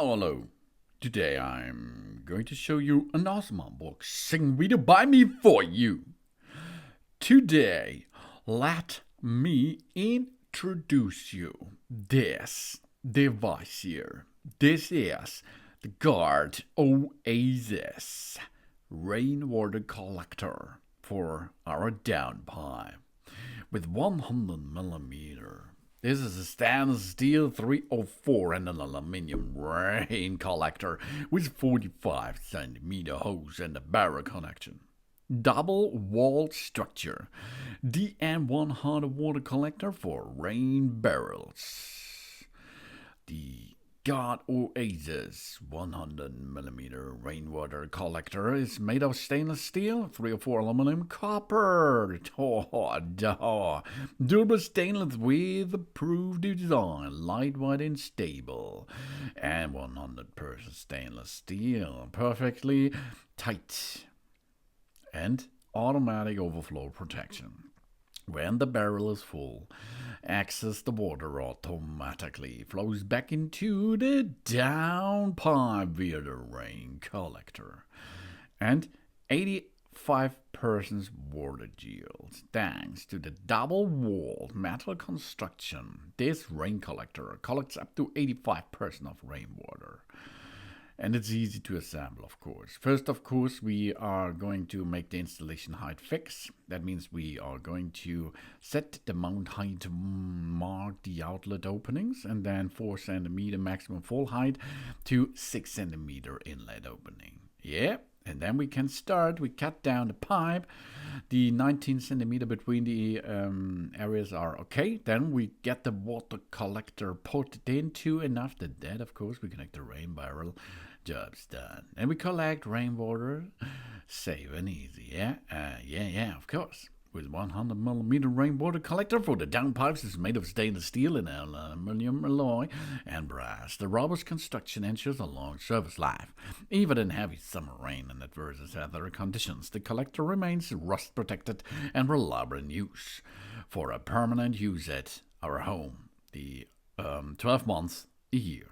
Hello. Today I'm going to show you an awesome unboxing video by me for you. Today, let me introduce you this device here. This is the Guard Oasis rainwater collector for our downpipe with 100mm. This is a stainless steel 304 and an aluminium rain collector with 45cm hose and a barrel connection. Double wall structure. DN100 water collector for rain barrels. The Guard Oasis 100mm rainwater collector is made of stainless steel, 304 aluminum, copper, durable stainless with approved design, lightweight and stable, and 100% stainless steel, perfectly tight, and automatic overflow protection. When the barrel is full, access the water automatically flows back into the downpipe via the rain collector. And 85% water yields. Thanks to the double-walled metal construction, this rain collector collects up to 85% of rainwater. And it's easy to assemble, of course. First, of course, we are going to make the installation height fix. That means we are going to set the mount height to mark the outlet openings, and then 4cm maximum fall height to 6cm inlet opening. Yeah, and then we can start. We cut down the pipe. The 19cm between the areas are okay. Then we get the water collector put into, and after that, of course, we connect the rain barrel. Job's done. And we collect rainwater, safe and easy. Yeah, of course. With 100mm rainwater collector for the downpipes is made of stainless steel and aluminum alloy and brass. The robust construction ensures a long service life. Even in heavy summer rain and adverse weather conditions, the collector remains rust protected and reliable in use. For a permanent use at our home, the 12 months a year.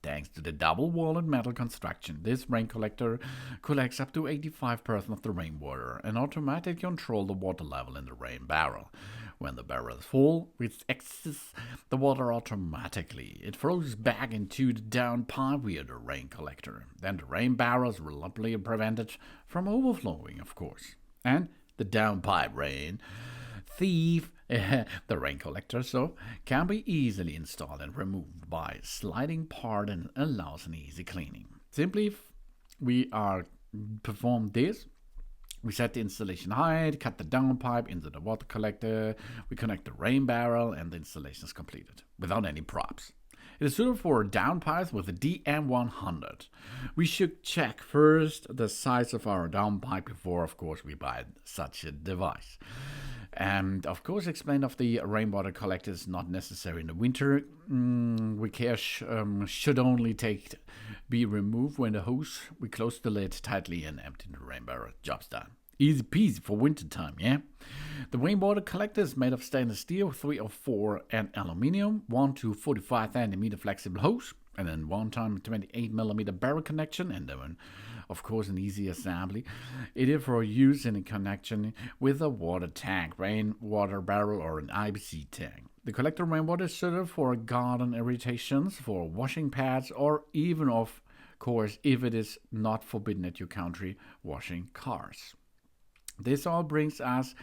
Thanks to the double-walled metal construction, this rain collector collects up to 85% of the rainwater and automatically controls the water level in the rain barrel. When the barrel is full, it exits the water automatically. It flows back into the downpipe via the rain collector. Then the rain barrel is reliably prevented from overflowing, of course. And the downpipe rain thief, the rain collector, can be easily installed and removed by sliding part and allows an easy cleaning. Simply, we are perform this. We set the installation height, cut the downpipe into the water collector, we connect the rain barrel, and the installation is completed without any props. It is suitable for downpipes with a DN100. We should check first the size of our downpipe before, of course, we buy such a device. And of course, explain of the rainwater collector is not necessary in the winter. Care should only be removed when the hose. We close the lid tightly and empty the rain barrel. Job's done. Easy peasy for winter time, yeah? The rainwater collector is made of stainless steel, 304 and aluminium, 1 to 45cm flexible hose, and then 1 time 28mm barrel connection, and then, of course, an easy assembly. It is for use in connection with a water tank, rainwater barrel, or an IBC tank. The collector rainwater is suitable for garden irrigations, for washing pads, or even, of course, if it is not forbidden at your country, washing cars. This all brings us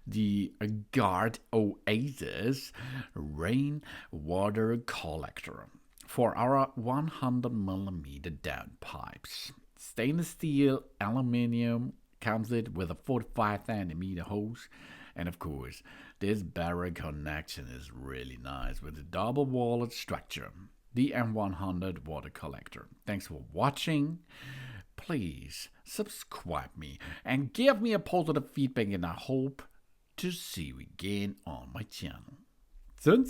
the Guard Oasis rainwater collector for our 100mm downpipes. Stainless steel, aluminium, comes it with a 45cm hose, and of course, this barrel connection is really nice with a double-walled structure. The M100 water collector. Thanks for watching. Please subscribe me and give me a positive feedback, and I hope to see you again on my channel. Soon.